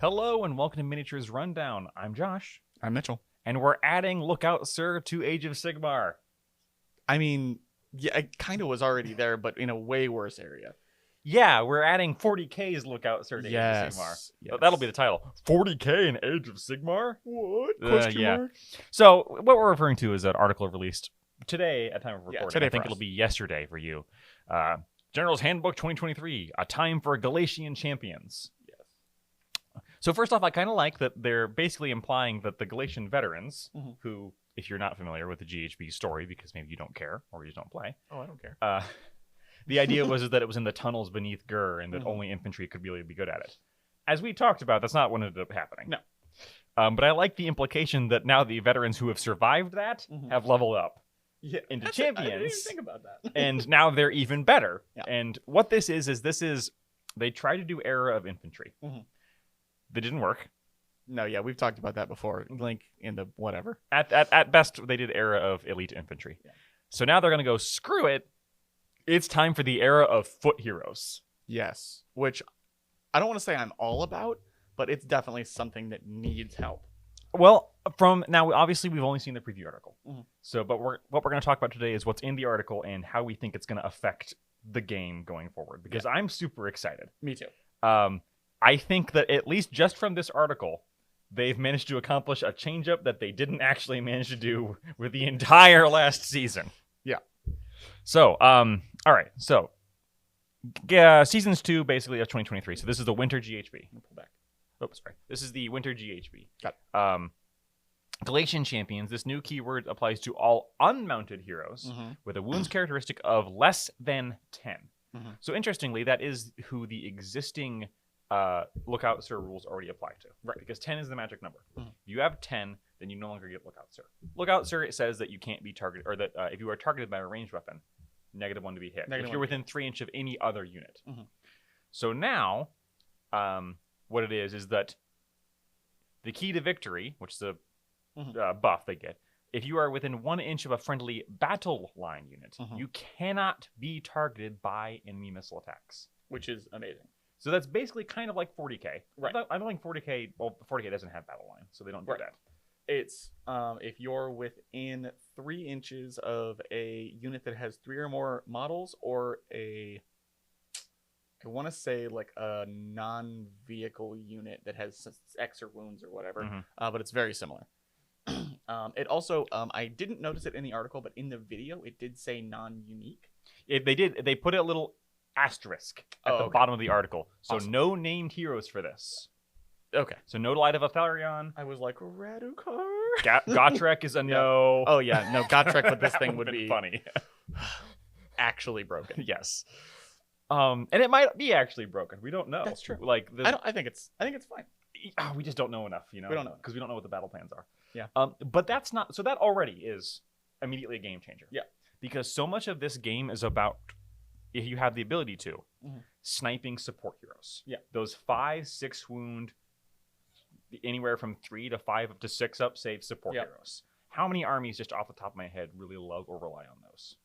Hello and welcome to Miniatures Rundown. I'm Josh. I'm Mitchell. And we're adding Lookout Sir to Age of Sigmar. I mean, yeah, it kind of was already there, but in a way worse area. Yeah, we're adding 40k's Lookout Sir to Age of Sigmar. Yes. That'll be the title. 40k in Age of Sigmar? What? Yeah. Mark? So what we're referring to is an article released today at time of recording. Today I think for it'll us. be yesterday for you. General's Handbook 2023, A Time for Galatian Champions. So first off, I kind of like that they're basically implying that the Galatian veterans, who, if you're not familiar with the GHB story, because maybe you don't care or you just don't play. Oh, I don't care. The idea was that it was in the tunnels beneath Gur and that only infantry could really be good at it. As we talked about, that's not what ended up happening. No. But I like the implication that now the veterans who have survived that have leveled up into champions. I didn't even think about that. And now they're even better. Yeah. And what this is they try to do era of infantry. That didn't work. No, yeah, we've talked about that before. Like in the whatever. At best, they did era of elite infantry. Yeah. So now they're going to go, screw it. It's time for the era of foot heroes. Yes, which I don't want to say I'm all about, but it's definitely something that needs help. Well, from now, obviously, we've only seen the preview article. So, but what we're going to talk about today is what's in the article and how we think it's going to affect the game going forward. Because I'm super excited. Me too. I think that at least just from this article, they've managed to accomplish a change-up that they didn't actually manage to do with the entire last season. Yeah. So, all right. So, Seasons 2, basically, of 2023. So this is the Winter GHB. Pull back. Oh, sorry. This is the Winter GHB. Got it. Galatian Champions. This new keyword applies to all unmounted heroes with a wounds characteristic of less than 10. So, interestingly, that is who the existing Lookout Sir rules already apply to. Right. Because 10 is the magic number. If you have 10, then you no longer get Lookout Sir. Lookout Sir, it says that you can't be targeted, or that if you are targeted by a ranged weapon, -1 to be hit. If you're within 3 inches of any other unit. So now, what it is that the key to victory, which is a buff they get, if you are within 1 inch of a friendly battle line unit, you cannot be targeted by enemy missile attacks. Which is amazing. So that's basically kind of like 40k. Right. I don't think 40k, well, 40k doesn't have battle line, so they don't do that. It's if you're within 3 inches of a unit that has 3 or more models, or I want to say like a non-vehicle unit that has X or wounds or whatever, but it's very similar. It also, I didn't notice it in the article, but in the video, it did say non-unique. They put a little asterisk at the bottom of the article. So no named heroes for this. Okay. So no Light of Atherion. I was like, Radukar? Gotrek is a no. Oh, yeah. No, Gotrek with this thing would be funny. Actually broken. Yes. And it might be actually broken. We don't know. That's true. Like I think it's fine. We just don't know enough, you know. We don't know because we don't know what the battle plans are. Yeah. But that's not. So that already is immediately a game changer. Yeah. Because so much of this game is about, if you have the ability to, sniping support heroes. Yeah. Those 5-6 wound, anywhere from 3 to 5 up to 6 up save support heroes. How many armies, just off the top of my head, really love or rely on those?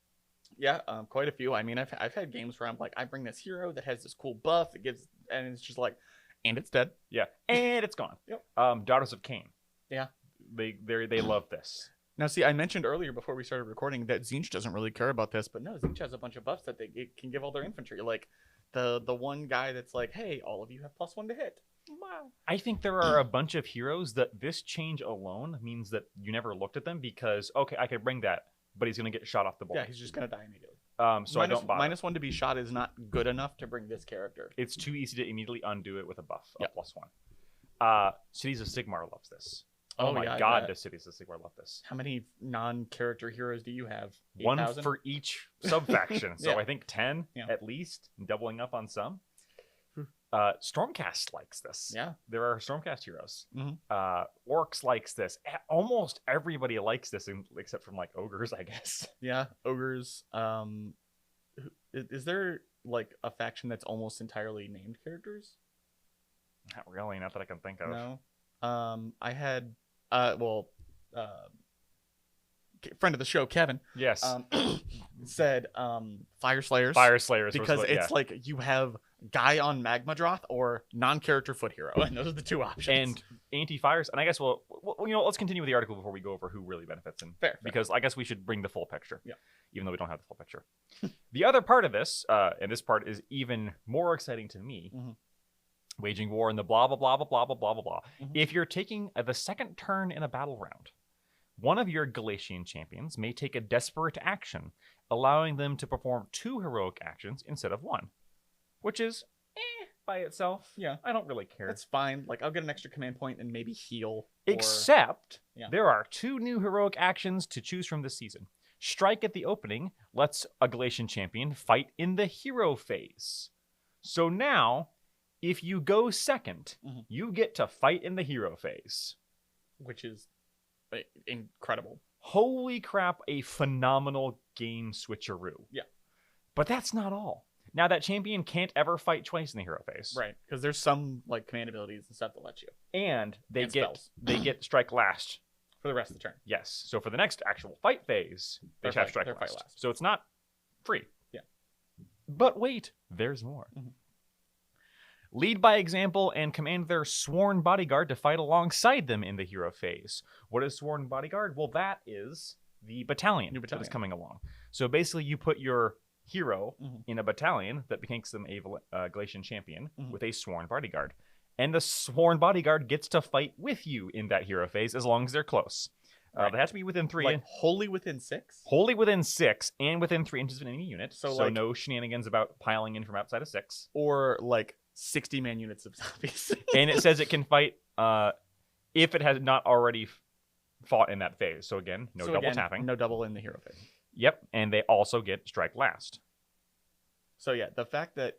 Yeah, quite a few. I mean, I've had games where I'm like, I bring this hero that has this cool buff that gives, and it's just like, and it's dead. Yeah, and it's gone. Yep. Daughters of Cain. Yeah. They love this. Now, see, I mentioned earlier before we started recording that Tzeentch doesn't really care about this, but no, Tzeentch has a bunch of buffs that it can give all their infantry. Like the one guy that's like, hey, all of you have +1 to hit. Wow. I think there are a bunch of heroes that this change alone means that you never looked at them because, okay, I could bring that, but he's going to get shot off the board. Yeah, he's just going to die immediately. So I don't bother. -1 to be shot is not good enough to bring this character. It's too easy to immediately undo it with a buff, a +1. Cities of Sigmar loves this. Oh my god, does Cities of Sigmar love this. How many non-character heroes do you have? 1 for each sub-faction. So I think 10 Yeah. at least, doubling up on some. Stormcast likes this. Yeah. There are Stormcast heroes. Orcs likes this. Almost everybody likes this, except from like ogres, I guess. Yeah, ogres. Is there like a faction that's almost entirely named characters? Not really, not that I can think of. No. I had friend of the show, Kevin. Yes. Said Fire Slayers. Fire Slayers. Because it's like you have guy on Magmadroth or non-character foot hero, and those are the two options. And anti-fires, and I guess let's continue with the article before we go over who really benefits, and fair. Because I guess we should bring the full picture, even though we don't have the full picture. The other part of this, and this part is even more exciting to me, waging war in the blah blah blah blah blah blah blah blah blah. If you're taking the second turn in a battle round, one of your Galatian champions may take a desperate action, allowing them to perform 2 heroic actions instead of 1. Which is, by itself. Yeah. I don't really care. That's fine. Like, I'll get an extra command point and maybe heal. Except, there are 2 new heroic actions to choose from this season. Strike at the opening lets a Galatian champion fight in the hero phase. So now, if you go second, you get to fight in the hero phase. Which is incredible. Holy crap, a phenomenal game switcheroo. Yeah. But that's not all. Now, that champion can't ever fight twice in the hero phase. Right, because there's some like command abilities and stuff that let you. And they get strike last. For the rest of the turn. Yes. So for the next actual fight phase, they have strike last. So it's not free. Yeah. But wait, there's more. Lead by example and command their sworn bodyguard to fight alongside them in the hero phase. What is sworn bodyguard? Well, that is the battalion that is coming along. So basically, you put your hero in a battalion that makes them a Galatian champion with a sworn bodyguard. And the sworn bodyguard gets to fight with you in that hero phase as long as they're close. They have to be within 3. Like wholly within 6? Wholly within 6 and within 3 inches of an enemy unit. So like, no shenanigans about piling in from outside of 6. Or like 60-man units of zombies. And it says it can fight if it has not already fought in that phase. So again, double tapping. No double in the hero phase. Yep, and they also get strike last. So yeah, the fact that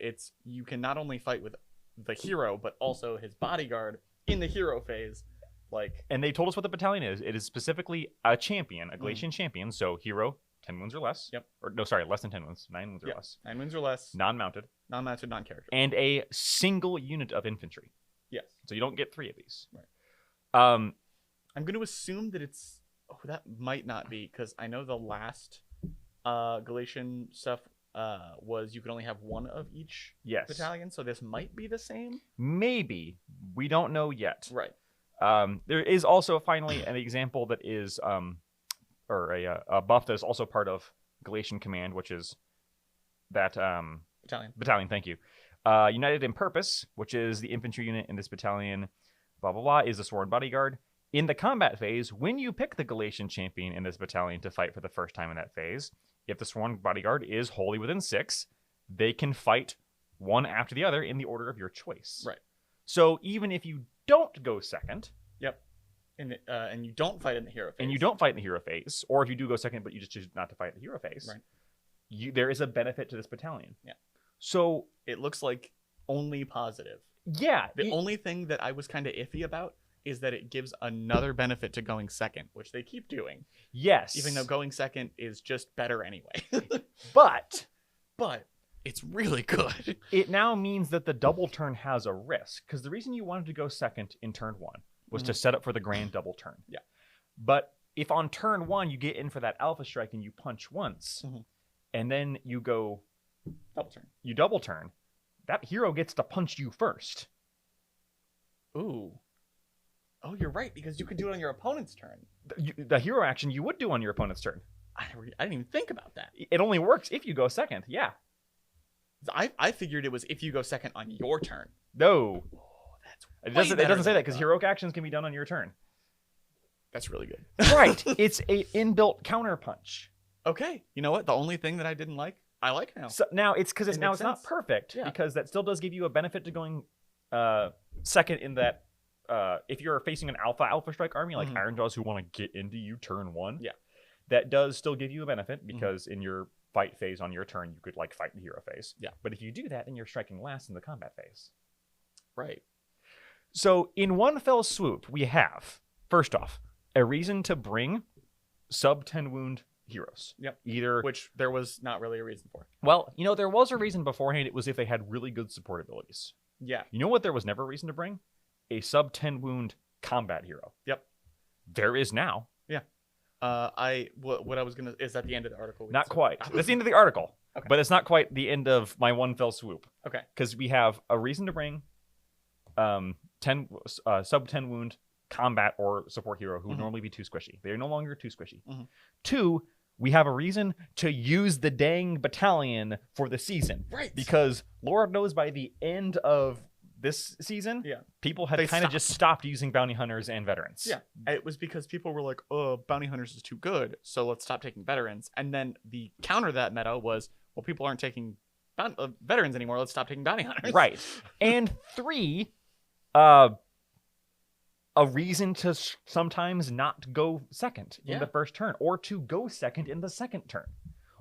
you can not only fight with the hero, but also his bodyguard in the hero phase, like. And they told us what the battalion is. It is specifically a champion, a Galatian champion. So hero, 10 wounds or less. Yep. Or no, sorry, less than 10 wounds. 9 wounds or less. 9 wounds or less. Non-mounted. Non-mounted, non-character. And a single unit of infantry. Yes. So you don't get 3 of these. Right. I'm going to assume that it's. Oh, that might not be, because I know the last Galatian stuff was you could only have 1 of each battalion, so this might be the same. Maybe. We don't know yet. Right. There is also finally an example that is, or a buff that is also part of Galatian Command, which is that battalion. Thank you. United in Purpose, which is the infantry unit in this battalion. Blah blah blah is the sworn bodyguard. In the combat phase, when you pick the Galatian champion in this battalion to fight for the first time in that phase, if the sworn bodyguard is wholly within 6, they can fight one after the other in the order of your choice. Right. So even if you don't go second, and you don't fight in the hero phase, or if you do go second but you just choose not to fight in the hero phase, right, there is a benefit to this battalion. Yeah. So it looks like only positive. Yeah. The only thing that I was kind of iffy about is that it gives another benefit to going second, which they keep doing. Yes. Even though going second is just better anyway. But it's really good. It now means that the double turn has a risk, because the reason you wanted to go second in turn 1 was to set up for the grand double turn. Yeah. But if on turn 1 you get in for that alpha strike and you punch once, and then you go double turn, that hero gets to punch you first. Ooh. Oh, you're right, because you could do it on your opponent's turn. The hero action you would do on your opponent's turn. I didn't even think about that. It only works if you go second, yeah. I figured it was if you go second on your turn. No. Oh, it doesn't say that, because heroic actions can be done on your turn. That's really good. Right. It's a inbuilt counter punch. Okay. You know what? The only thing that I didn't like, I like now. So now it's because it's not perfect, because that still does give you a benefit to going second in that. If you're facing an alpha strike army like Iron Jaws who want to get into you turn 1, that does still give you a benefit, because in your fight phase on your turn you could like fight the hero phase. Yeah. But if you do that, then you're striking last in the combat phase. Right. So in one fell swoop, we have first off a reason to bring sub 10 wound heroes. Yep. Which there was not really a reason for. Well, there was a reason beforehand. It was if they had really good support abilities. Yeah. You know what there was never a reason to bring? A sub 10 wound combat hero. Yep. There is now. Yeah. What I was gonna is that the end of the article? Not quite. That's the end of the article. Okay. But it's not quite the end of my one fell swoop. Okay. Because we have a reason to bring 10 sub 10 wound combat or support hero who would normally be too squishy. They are no longer too squishy. 2, we have a reason to use the dang battalion for the season. Right. Because Lord knows by the end of this season, people had kind of just stopped using bounty hunters and veterans. Yeah. It was because people were like, oh, bounty hunters is too good, so let's stop taking veterans. And then the counter to that meta was, well, people aren't taking veterans anymore, let's stop taking bounty hunters. Right. And 3, a reason to sometimes not go second in the first turn, or to go second in the second turn,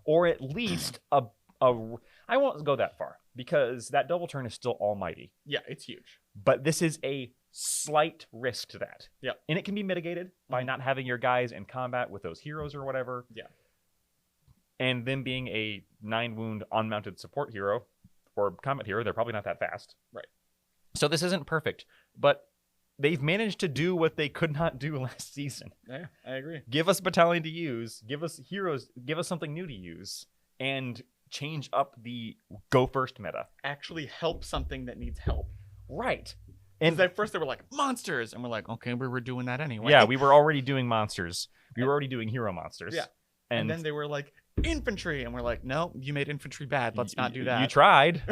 or at least I won't go that far because that double turn is still almighty. Yeah, it's huge. But this is a slight risk to that. Yeah. And it can be mitigated by not having your guys in combat with those heroes or whatever. Yeah. And them being a 9 wound unmounted support hero or combat hero, they're probably not that fast. Right. So this isn't perfect, but they've managed to do what they could not do last season. Yeah, I agree. Give us a battalion to use, give us heroes, give us something new to use, and change up the go first meta. Actually help something that needs help. Right. And at first they were like, monsters! And we're like, okay, we were doing that anyway. Yeah, we were already doing monsters. We were already doing hero monsters. Yeah. And then they were like, infantry! And we're like, no, you made infantry bad. Let's not do that. You tried,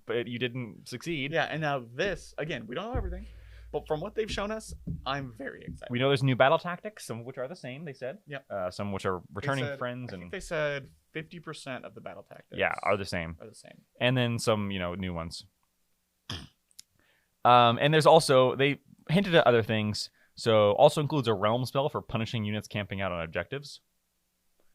but you didn't succeed. Yeah, and now this, again, we don't know everything. But from what they've shown us, I'm very excited. We know there's new battle tactics, some of which are the same, they said. Yep. Some which are returning friends. I think they said 50% of the battle tactics. Are the same. Same. And then some, new ones. And there's also, they hinted at other things. So also includes a realm spell for punishing units camping out on objectives.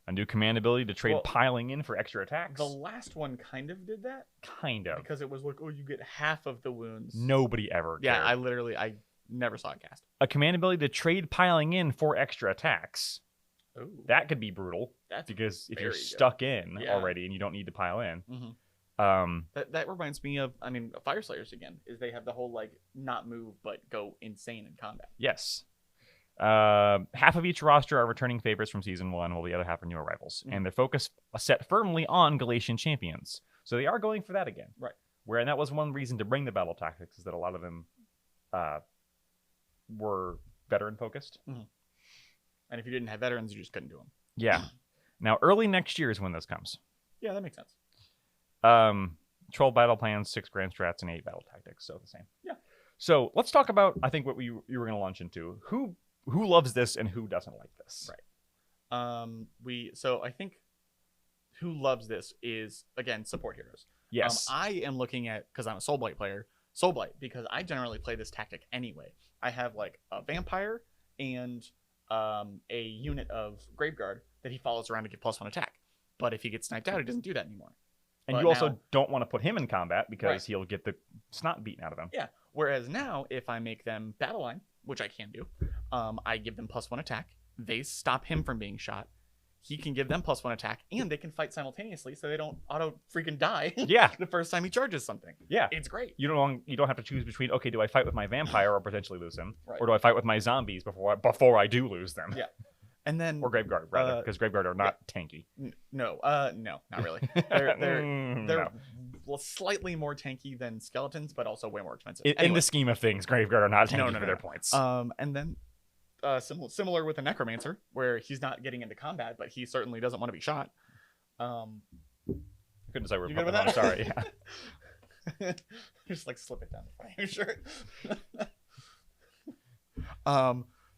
A new command ability to trade piling in for extra attacks. The last one kind of did that. Kind of. Because it was like, oh, you get half of the wounds. Nobody ever cared. I never saw it cast. A command ability to trade piling in for extra attacks. Ooh. That could be brutal. That's because if you're good. stuck in already and you don't need to pile in. That reminds me of, Fire Slayers again, is they have the whole, not move, but go insane in combat. Yes. Half of each roster are returning favorites from season 1, while the other half are new arrivals. And their focus set firmly on Galatian champions. So they are going for that again. Right. And that was one reason to bring the battle tactics, is that a lot of them were veteran focused. And if you didn't have veterans, you just couldn't do them. Yeah. Now, early next year is when this comes. Yeah, that makes sense. 12 battle plans, 6 grand strats, and 8 battle tactics. So the same. Yeah. So let's talk about, I think, what you were going to launch into. Who loves this and who doesn't like this? Right. So I think who loves this is, again, support heroes. Yes. I am looking at, because I'm a Soulblight player, Soulblight, because I generally play this tactic anyway. I have a vampire and a unit of Graveguard that he follows around to get +1 attack. But if he gets sniped out, he doesn't do that anymore. And you also don't want to put him in combat because he'll get the snot beaten out of him. Yeah. Whereas now, if I make them battle line, which I can do, I give them +1 attack. They stop him from being shot. He can give them +1 attack, and they can fight simultaneously, so they don't auto freaking die. Yeah. The first time he charges something. Yeah. It's great. You don't have to choose between, okay, do I fight with my vampire or potentially lose him, or do I fight with my zombies before I do lose them? Yeah. And then or Graveguard rather, because Graveguard are not tanky. No, not really. They're slightly more tanky than skeletons, but also way more expensive. In the scheme of things, Graveguard are not tanky for their points. And then similar with the Necromancer, where he's not getting into combat, but he certainly doesn't want to be shot. I couldn't decide where you good with that? Sorry, yeah. Just slip it down the front of your shirt.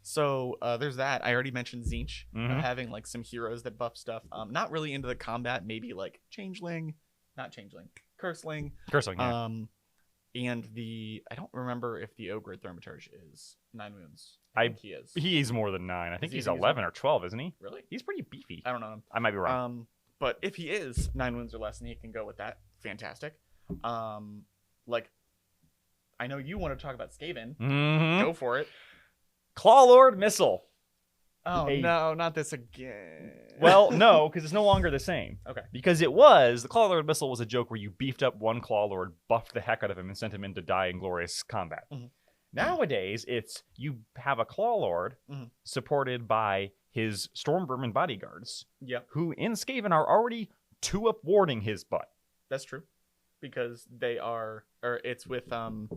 So there's that. I already mentioned Tzeentch, having some heroes that buff stuff. Not really into the combat, maybe Changeling, not Changeling, Curseling. Curseling, yeah. And I don't remember if the Ogre Thaumaturge is 9 wounds. I think he is. He's more than 9. I think he's 11 or 12, isn't he? Really? He's pretty beefy. I don't know. I might be wrong. But if he is 9 wounds or less, and he can go with that, fantastic. I know you want to talk about Skaven. Go for it. Clawlord Missile. Oh, no, not this again. Well, no, because it's no longer the same. Okay. Because the Clawlord Missile was a joke where you beefed up one Clawlord, buffed the heck out of him, and sent him in to die in glorious combat. Nowadays, it's you have a Clawlord supported by his Stormvermin bodyguards, Yep. who in Skaven are already 2-up warding his butt. That's true. Because they are, or it's with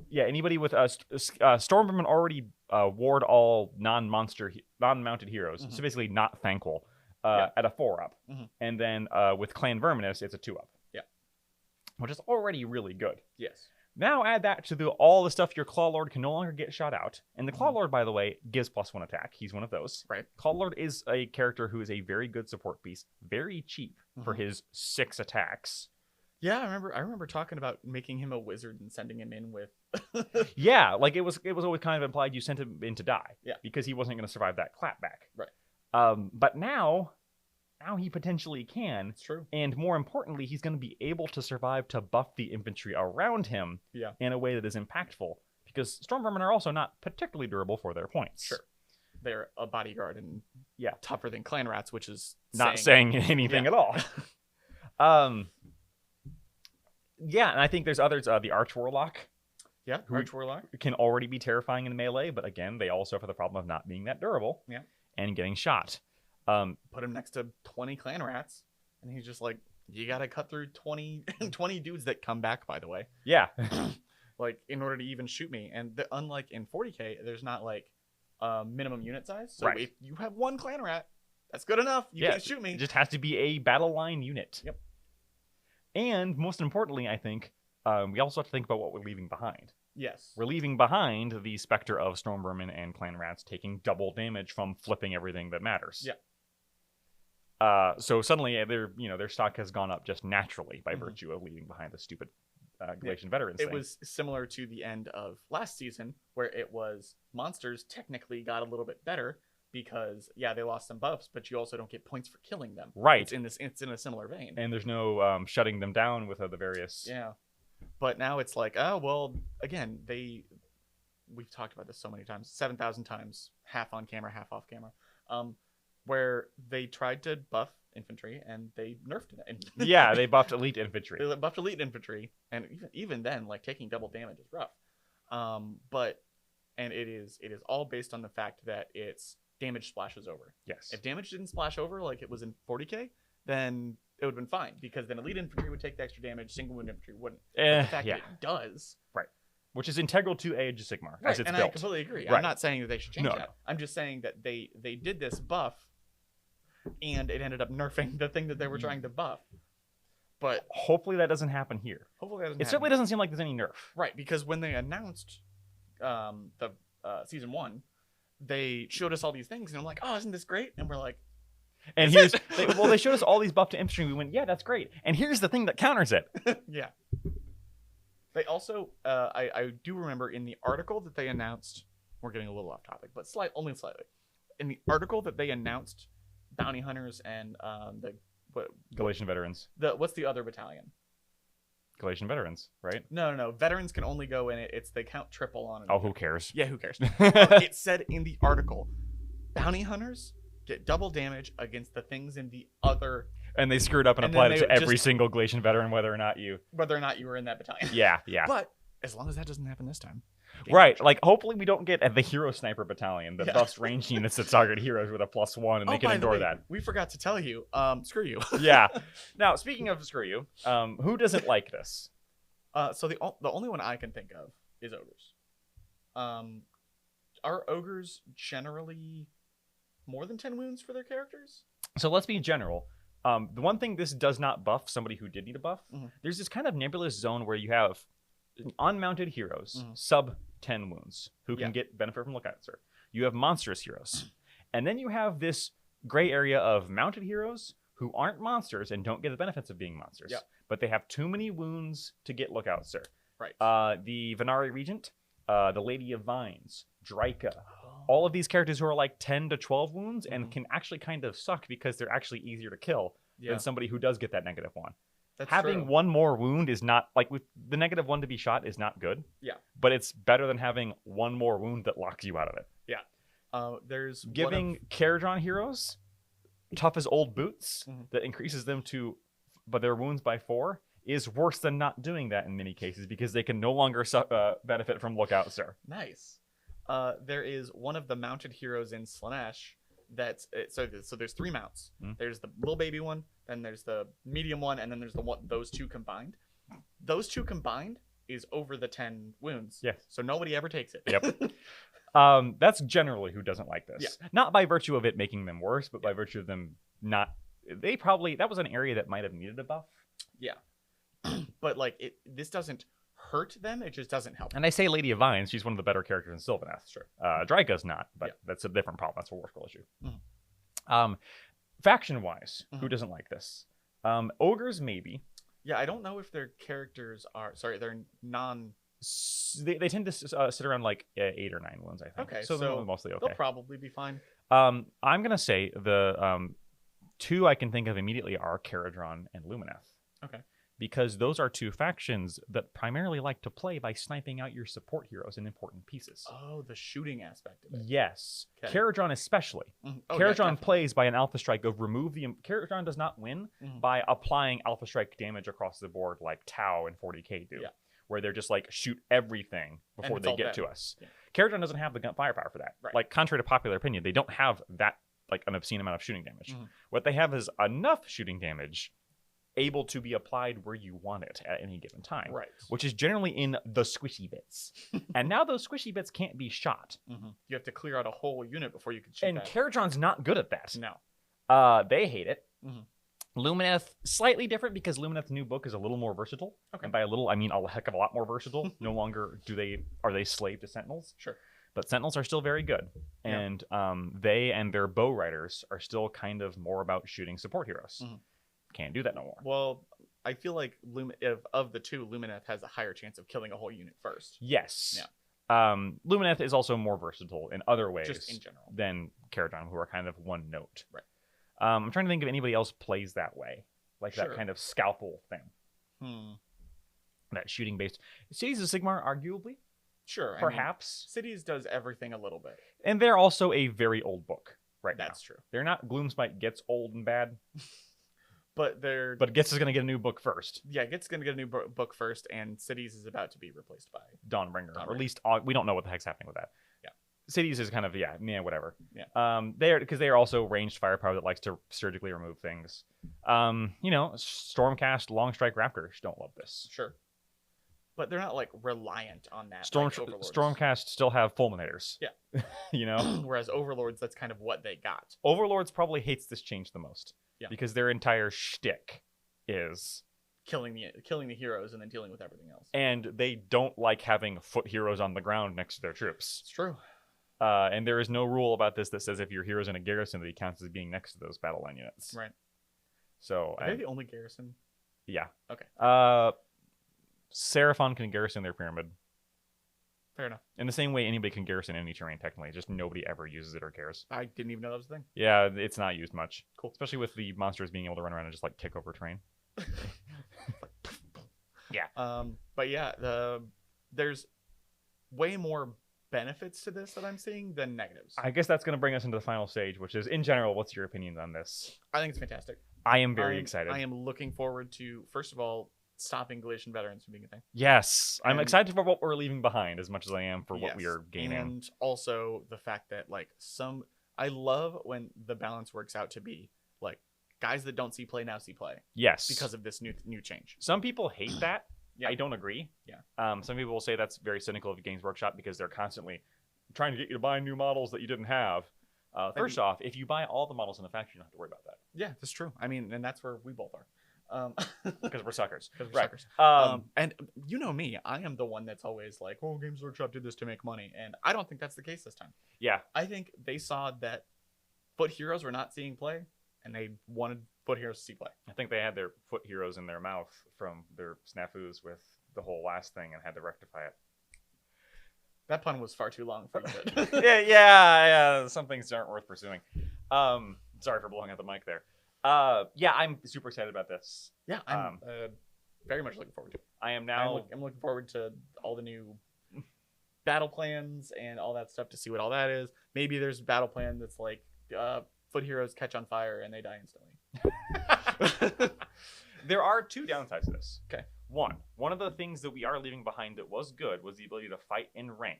Yeah, anybody with Stormvermin already ward all non-mounted heroes, so basically not thankful, at a 4-up, and then with Clan Verminous, it's a 2-up. Yeah, which is already really good. Yes. Now add that to all the stuff your Claw Lord can no longer get shot out, and the Claw Lord, by the way, gives +1 attack. He's one of those. Right. Claw Lord is a character who is a very good support piece, very cheap for his 6 attacks. Yeah, I remember talking about making him a wizard and sending him in with. Yeah, like it was always kind of implied you sent him in to die. Yeah. Because he wasn't going to survive that clapback. Right. But now he potentially can. It's true. And more importantly, he's going to be able to survive to buff the infantry around him. Yeah. In a way that is impactful, because Stormvermin are also not particularly durable for their points. Sure. They're a bodyguard and tougher than clan rats, which is not saying anything at all. Yeah, and I think there's others. The Arch Warlock. Yeah, Arch Warlock can already be terrifying in melee, but again, they also have the problem of not being that durable. Yeah. And getting shot. Put him next to 20 clan rats, and he's just like, you gotta cut through 20 dudes that come back, by the way. Yeah. Like, in order to even shoot me. And unlike in 40k, there's not like minimum unit size. So if you have 1 clan rat, that's good enough. You can't shoot me. It just has to be a battle line unit. Yep. And most importantly, I think, we also have to think about what we're leaving behind. Yes. We're leaving behind the specter of Stormvermin and Clan Rats taking double damage from flipping everything that matters. Yeah. So suddenly, their stock has gone up just naturally by virtue of leaving behind the stupid Galatian Veterans thing. It was similar to the end of last season, where it was monsters technically got a little bit better, because they lost some buffs, but you also don't get points for killing them. Right. It's in a similar vein. And there's no shutting them down with the various. Yeah. But now it's like, oh well, again, we've talked about this so many times, 7,000 times, half on camera, half off camera, where they tried to buff infantry and they nerfed it. Yeah, they buffed elite infantry. They buffed elite infantry, and even then, like, taking double damage is rough. And it is all based on the fact that it's damage splashes over. Yes. If damage didn't splash over like it was in 40k, then it would have been fine, because then elite infantry would take the extra damage, single wound infantry wouldn't. But the fact that it does. Right. Which is integral to Age of Sigmar, as it's and built. I completely agree. Right. I'm not saying that they should change that. I'm just saying that they did this buff, and it ended up nerfing the thing that they were trying to buff. But hopefully that doesn't happen here. Hopefully that doesn't It happen. Certainly doesn't seem like there's any nerf. Right, because when they announced the season 1, they showed us all these things, and I'm like, oh, isn't this great? And we're like, and here's they showed us all these buff to infantry. We went, yeah, that's great. And here's the thing that counters it. Yeah. They also, I do remember in the article that they announced, we're getting a little off topic, but only slightly. In the article that they announced, bounty hunters and Galatian Veterans. What's the other battalion? Galatian Veterans, right? No. Veterans can only go in it. They count triple on it. Oh, who cares? Yeah, who cares? It said in the article, bounty hunters get double damage against the things in the other. And they screwed up and applied it to every single Galatian veteran, whether or not you were in that battalion. Yeah. But as long as that doesn't happen this time. Right, like hopefully we don't get the Hero Sniper Battalion that buffs range units that target heroes with a +1, and they can endure that. We forgot to tell you, screw you. Yeah. Now, speaking of screw you, who doesn't like this? So the only one I can think of is ogres. Are ogres generally more than 10 wounds for their characters? So let's be general. The one thing this does not buff somebody who did need a buff, there's this kind of nebulous zone where you have unmounted heroes, sub 10 wounds, who can get benefit from Lookout Sir. You have monstrous heroes. And then you have this gray area of mounted heroes who aren't monsters and don't get the benefits of being monsters. But they have too many wounds to get Lookout Sir. Right. The Venari Regent, the Lady of Vines, Dryka, all of these characters who are like 10 to 12 wounds and can actually kind of suck because they're actually easier to kill than somebody who does get that -1. That's having true. one more wound is not, like, with the -1 to be shot is not good. Yeah. But it's better than having one more wound that locks you out of it. Yeah. There's giving Caradron heroes tough as old boots that increases them but their wounds by 4 is worse than not doing that in many cases, because they can no longer benefit from Lookout Sir. Nice. There is one of the mounted heroes in Slanesh that's so there's 3 mounts. Mm. There's the little baby one, then there's the medium one, and then there's the one, those 2 combined. Those 2 combined is over the 10 wounds. Yes. So nobody ever takes it. Yep. That's generally who doesn't like this. Yeah. Not by virtue of it making them worse, but by virtue of them not. They probably that was an area that might have needed a buff. Yeah. But like this doesn't hurt them, it just doesn't help. And I say Lady of Vines, she's one of the better characters in Sylvaneth. Sure. Draika's not, but that's a different problem. That's a war scroll issue. Faction wise, who doesn't like this? Ogres maybe. Yeah, I don't know if their characters are they're non. They tend to sit around like 8 or 9 wounds, I think. Okay, so they're mostly okay. They'll probably be fine. I'm gonna say the 2 I can think of immediately are Caradron and Lumineth. Okay. Because those are 2 factions that primarily like to play by sniping out your support heroes in important pieces. Oh, the shooting aspect of it. Yes. Okay. Caradron especially. Oh, Caradron plays by an Alpha Strike of remove the... Caradron does not win Mhm. by applying Alpha Strike damage across the board like Tau and 40k do. Yeah. Where they're just like, shoot everything before they get to us. Yeah. Caradron doesn't have the gun firepower for that. Right. Like, contrary to popular opinion, they don't have that, like, an obscene amount of shooting damage. Mhm. What they have is enough shooting damage able to be applied where you want it at any given time. Right. Which is generally in the squishy bits. And now those squishy bits can't be shot. Mm-hmm. You have to clear out a whole unit before you can shoot And that. Caradron's not good at that. No. They hate it. Mhm. Lumineth, slightly different because Lumineth's new book is a little more versatile. Okay. And by a little, I mean a heck of a lot more versatile. No longer are they slave to Sentinels. Sure. But Sentinels are still very good. Yeah. And they and their bow riders are still kind of more about shooting support heroes. Mhm. Can't do that no more. Well, I feel like of the 2, Lumineth has a higher chance of killing a whole unit first. Yes. Yeah. Lumineth is also more versatile in other ways Just in general. than Caradron, who are kind of one note. Right. I'm trying to think if anybody else plays that way. Like Sure. that kind of scalpel thing. That shooting based. Cities of Sigmar, arguably. Sure. Perhaps. Cities does everything a little bit. And they're also a very old book right now. That's true. They're not Gloomspite gets old and bad. But they're... But Gets is going to get a new book first. Yeah, Git's going to get a new book first, and Cities is about to be replaced by... Dawnbringer. Or Dawnbringer. at least, we don't know what the heck's happening with that. Yeah. Cities is kind of, whatever. Yeah. Because they are also ranged firepower that likes to surgically remove things. Stormcast, Long Strike Raptors don't love this. Sure. But they're not, like, reliant on that. Stormcast still have fulminators. Yeah. Whereas Overlords, that's kind of what they got. Overlords probably hates this change the most. Yeah. Because their entire shtick is... killing the heroes and then dealing with everything else. And they don't like having foot heroes on the ground next to their troops. It's true. And there is no rule about this that says if your hero's in a garrison that he counts as being next to those battle line units. Right. So Are they the only garrison? Yeah. Okay. Seraphon can garrison their pyramid. Fair enough. In the same way anybody can garrison any terrain, technically. Just nobody ever uses it or cares. I didn't even know that was a thing. Yeah, it's not used much. Cool. Especially with the monsters being able to run around and just like kick over terrain. Yeah. But yeah, there's way more benefits to this that I'm seeing than negatives. I guess that's going to bring us into the final stage, which is, in general, what's your opinions on this? I think it's fantastic. I am very excited. I am looking forward to, first of all, stopping Galatian veterans from being a thing. Yes. I'm And- excited for what we're leaving behind as much as I am for what we Yes. are gaining. And also the fact that, like, I love when the balance works out to be, like, guys that don't see play now see play Yes. because of this new change. Some people hate that. Yeah. I don't agree. Yeah. Some people will say that's very cynical of Games Workshop because they're constantly trying to get you to buy new models that you didn't have. First off, if you buy all the models in the factory, you don't have to worry about that. Yeah, that's true. I mean, and that's where we both are. Because we're suckers. Because we're suckers. And you know me, I am the one that's always like, oh, Games Workshop did this to make money. And I don't think that's the case this time. Yeah. I think they saw that foot heroes were not seeing play, and they wanted foot heroes to see play. I think they had their foot heroes in their mouth from their snafus with the whole last thing and had to rectify it. That pun was far too long for you. yeah. Some things aren't worth pursuing. Sorry for blowing out the mic there. Yeah, I'm super excited about this. Yeah, I'm very much looking forward to it. I am now. I'm looking forward to all the new battle plans and all that stuff to see what all that is. Maybe there's a battle plan that's like foot heroes catch on fire and they die instantly. There are 2 downsides to this. Okay. One of the things that we are leaving behind that was good was the ability to fight in rank.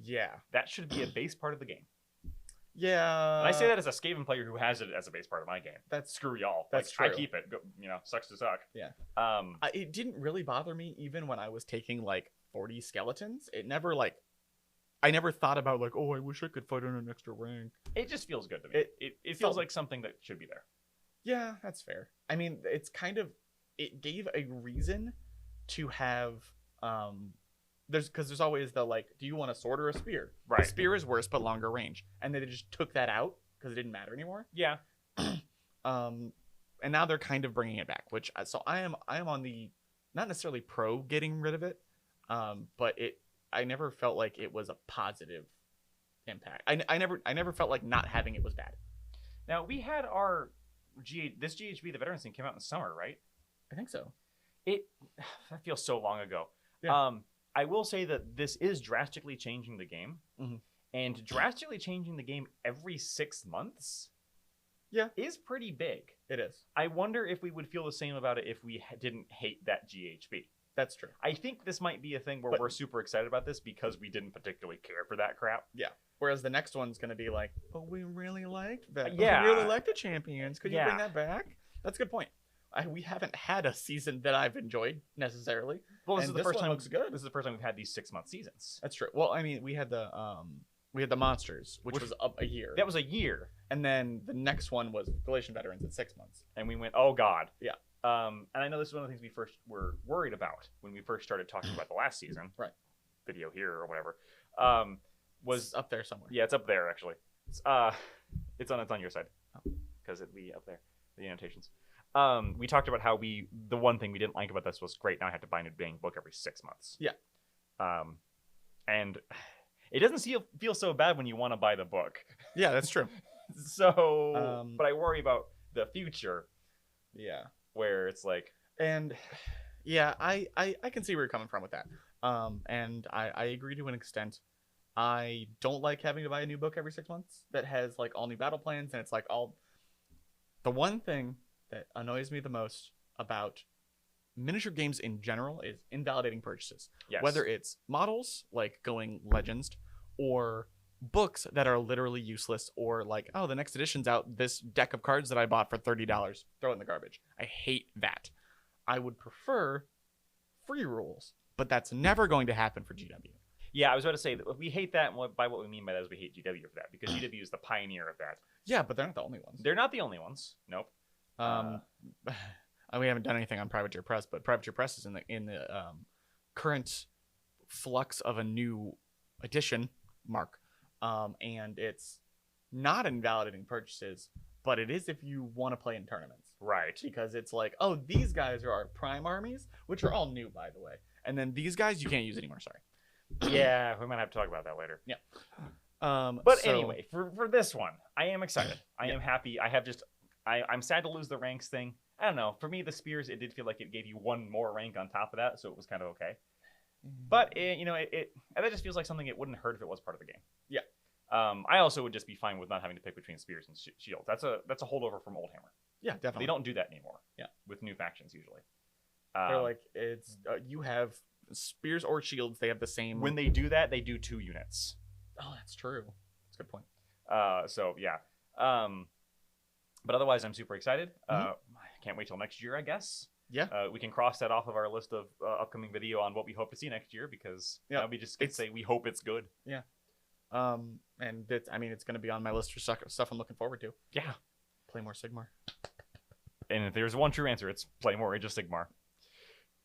Yeah. That should be a base part of the game. Yeah. And I say that as a Skaven player who has it as a base part of my game. That's Screw y'all. That's like, true. I keep it. Go, sucks to suck. Yeah. It it didn't really bother me even when I was taking like 40 skeletons. It never like I never thought about like, oh, I wish I could fight on an extra rank. It just feels good to me. It feels like something that should be there. Yeah, that's fair. I mean, it's kind of it gave a reason to have there's always the like, do you want a sword or a spear? Right. The spear is worse but longer range, and they just took that out because it didn't matter anymore. Yeah. And now they're kind of bringing it back, which so I am on the not necessarily pro getting rid of it, but I never felt like it was a positive impact. I never felt like not having it was bad. Now we had our this GHB, the Veterans thing, came out in summer, right? I think so. That feels so long ago. Yeah. I will say that this is drastically changing the game, and drastically changing the game every 6 months. Yeah, is pretty big. It is. I wonder if we would feel the same about it if we didn't hate that GHB. That's true. I think this might be a thing where we're super excited about this because we didn't particularly care for that crap. Yeah. Whereas the next one's going to be like, oh, we really liked that. Yeah. We really like the champions. Could you bring that back? That's a good point. We haven't had a season that I've enjoyed necessarily. Well, this is the first time. Looks good. This is the first time we've had these 6-month seasons. That's true. Well, I mean, we had the monsters, which was up a year. That was a year. And then the next one was Galatian Veterans at 6 months. And we went, oh God. Yeah. And I know this is one of the things we first were worried about when we first started talking about the last season. Right. Video here or whatever. Was it's up there somewhere. Yeah, it's up there actually. It's on your side because it'd be up there. The annotations. We talked about how the one thing we didn't like about this was great. Now I have to buy a new dang book every 6 months. Yeah. And it doesn't feel so bad when you want to buy the book. Yeah, that's true. So, but I worry about the future. Yeah. Where it's like, and yeah, I can see where you're coming from with that. And I agree to an extent. I don't like having to buy a new book every 6 months that has like all new battle plans, and it's like all. The one thing that annoys me the most about miniature games in general is invalidating purchases. Yes. Whether it's models like going Legends or books that are literally useless, or like, oh, the next edition's out, this deck of cards that I bought for $30, throw it in the garbage. I hate that. I would prefer free rules, but that's never going to happen for GW. Yeah, I was about to say that we hate that, and by what we mean by that is we hate GW for that, because GW is the pioneer of that. Yeah, but they're not the only ones. They're not the only ones. Nope. We haven't done anything on Privateer Press, but Privateer Press is in the current flux of a new edition, Mark. And it's not invalidating purchases, but it is if you want to play in tournaments. Right. Because it's like, oh, these guys are our prime armies, which are all new, by the way. And then these guys you can't use anymore, sorry. Yeah, we might have to talk about that later. Yeah. Anyway, for this one, I am excited. I am happy. I'm sad to lose the ranks thing. I don't know. For me, the spears, it did feel like it gave you one more rank on top of that, so it was kind of okay. But that just feels like something it wouldn't hurt if it was part of the game. Yeah. I also would just be fine with not having to pick between spears and shields. That's a holdover from Old Hammer. Yeah, definitely. They don't do that anymore. Yeah. With new factions usually. They're like it's you have spears or shields. They have the same. When they do that, they do 2 units. Oh, that's true. That's a good point. So yeah. But otherwise, I'm super excited. I can't wait till next year, I guess. Yeah. We can cross that off of our list of upcoming video on what we hope to see next year, because we just say we hope it's good. Yeah. And it's going to be on my list for stuff I'm looking forward to. Yeah. Play more Sigmar. And if there's one true answer, it's play more Age of Sigmar.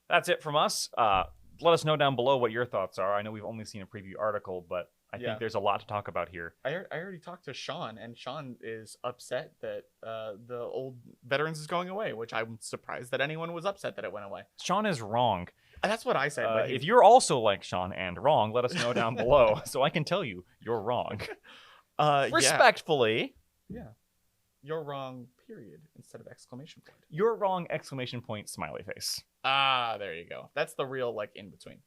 That's it from us. Let us know down below what your thoughts are. I know we've only seen a preview article, but I think there's a lot to talk about here. I already talked to Sean, and Sean is upset that the old Veterans is going away, which I'm surprised that anyone was upset that it went away. Sean is wrong. That's what I said. But if you're also like Sean and wrong, let us know down below so I can tell you you're wrong. Respectfully. Yeah. You're wrong, period, instead of exclamation point. You're wrong, exclamation point, smiley face. Ah, there you go. That's the real, in between.